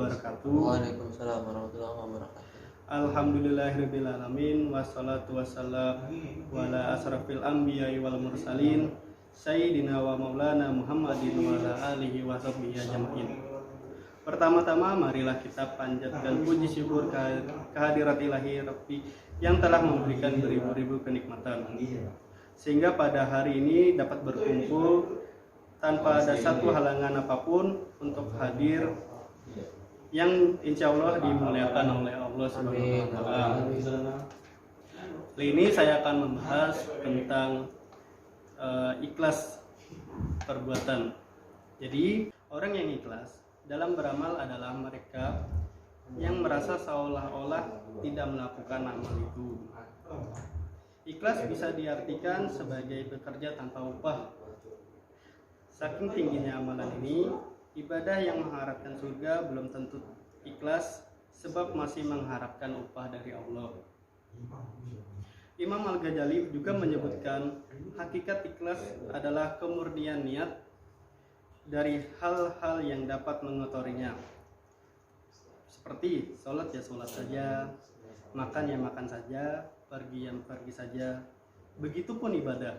wabarakatuh. Waalaikumsalam warahmatullahi wabarakatuh. Alhamdulillahirabbil alamin wassalatu wassalamu ala asrafil anbiya'i wal mursalin sayyidina wa maulana Muhammadin wa ala alihi wa sahbihi ajmain. Pertama-tama marilah kita panjatkan puji syukur kehadirat ilahi Rabbi yang telah memberikan beribu-ribu kenikmatan, sehingga pada hari ini dapat berkumpul tanpa ada satu halangan apapun untuk hadir yang insya Allah dimuliakan oleh Allah Subhanahu wa Ta'ala. Kali ini saya akan membahas tentang ikhlas perbuatan. Jadi orang yang ikhlas dalam beramal adalah mereka yang merasa seolah-olah tidak melakukan amal itu. Ikhlas bisa diartikan sebagai bekerja tanpa upah. Saking tingginya amalan ini, ibadah yang mengharapkan surga belum tentu ikhlas sebab masih mengharapkan upah dari Allah. Imam Al-Ghazali juga menyebutkan hakikat ikhlas adalah kemurnian niat dari hal-hal yang dapat mengotorinya. Seperti sholat ya sholat saja, makan ya makan saja, pergi ya pergi saja. Begitupun ibadah.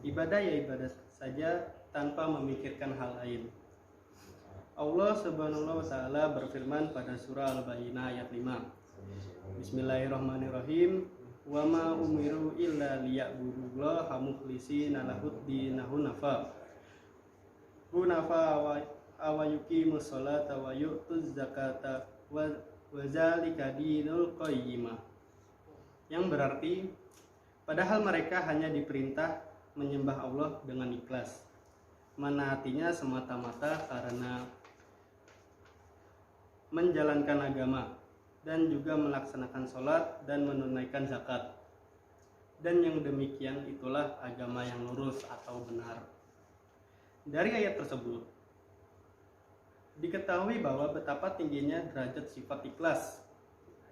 Ibadah ya ibadah saja tanpa memikirkan hal lain. Allah Subhanahu wa Ta'ala berfirman pada surah Al-Bayyinah ayat 5. Bismillahirrahmanirrahim. Wa ma umiru illa liya'budullaha mukhlishina lahud-din hunafa wa yuqimus sholata wa yu'tuz zakata wa zalika dinul qayyimah. Yang berarti padahal mereka hanya diperintah menyembah Allah dengan ikhlas, menaatinya semata-mata karena menjalankan agama dan juga melaksanakan sholat dan menunaikan zakat. Dan yang demikian itulah agama yang lurus atau benar. Dari ayat tersebut diketahui bahwa betapa tingginya derajat sifat ikhlas.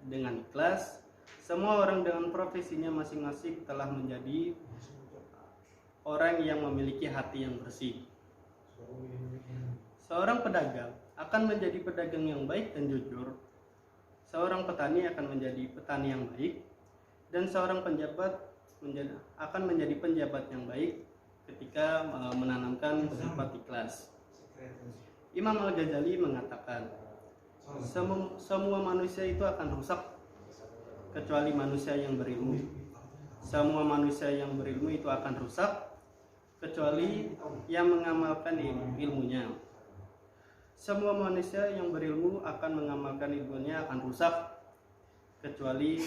Dengan ikhlas, semua orang dengan profesinya masing-masing telah menjadi orang yang memiliki hati yang bersih. Seorang pedagang akan menjadi pedagang yang baik dan jujur. Seorang petani akan menjadi petani yang baik, dan seorang penjabat akan menjadi penjabat yang baik ketika menanamkan sifat ikhlas. Imam Al-Ghazali mengatakan, semua manusia itu akan rusak kecuali manusia yang berilmu. Semua manusia yang berilmu itu akan rusak kecuali yang mengamalkan ilmunya. Semua manusia yang berilmu akan mengamalkan ilmunya akan rusak kecuali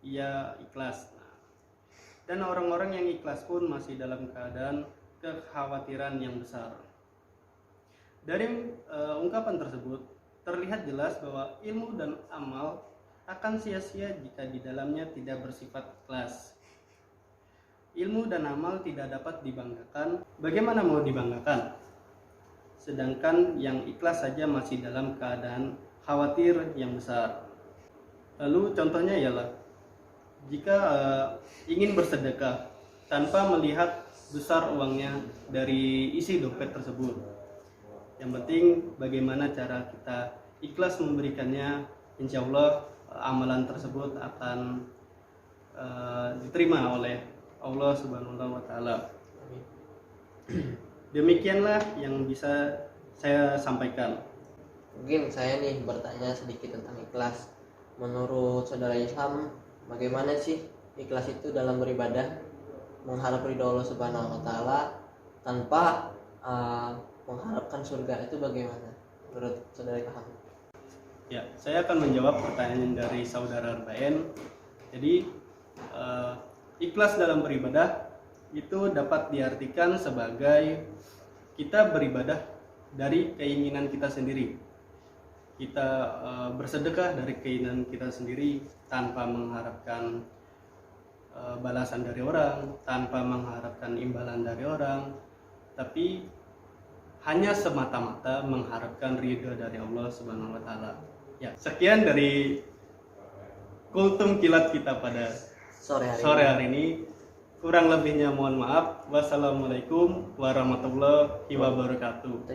ia ikhlas. Dan orang-orang yang ikhlas pun masih dalam keadaan kekhawatiran yang besar. Dari ungkapan tersebut terlihat jelas bahwa ilmu dan amal akan sia-sia jika di dalamnya tidak bersifat ikhlas. Ilmu dan amal tidak dapat dibanggakan. Bagaimana mau dibanggakan? Sedangkan yang ikhlas saja masih dalam keadaan khawatir yang besar. Lalu contohnya ialah jika ingin bersedekah tanpa melihat besar uangnya dari isi dompet tersebut. Yang penting bagaimana cara kita ikhlas memberikannya, insya Allah amalan tersebut akan diterima oleh Allah Subhanahu wa Ta'ala. Demikianlah yang bisa saya sampaikan. Mungkin saya nih bertanya sedikit tentang ikhlas. Menurut saudara Islam, bagaimana sih ikhlas itu dalam beribadah, mengharap ridho Allah Subhanahu wa Ta'ala tanpa mengharapkan surga, itu bagaimana menurut saudara Ilham? Ya, saya akan menjawab pertanyaan dari saudara Arbaen. Jadi ikhlas dalam beribadah itu dapat diartikan sebagai kita beribadah dari keinginan kita sendiri. Kita bersedekah dari keinginan kita sendiri tanpa mengharapkan balasan dari orang, tanpa mengharapkan imbalan dari orang, tapi hanya semata-mata mengharapkan ridho dari Allah Subhanahu wa Ta'ala. Ya, sekian dari kultum kilat kita pada sore hari ini. Kurang lebihnya mohon maaf. Wassalamualaikum warahmatullahi wabarakatuh.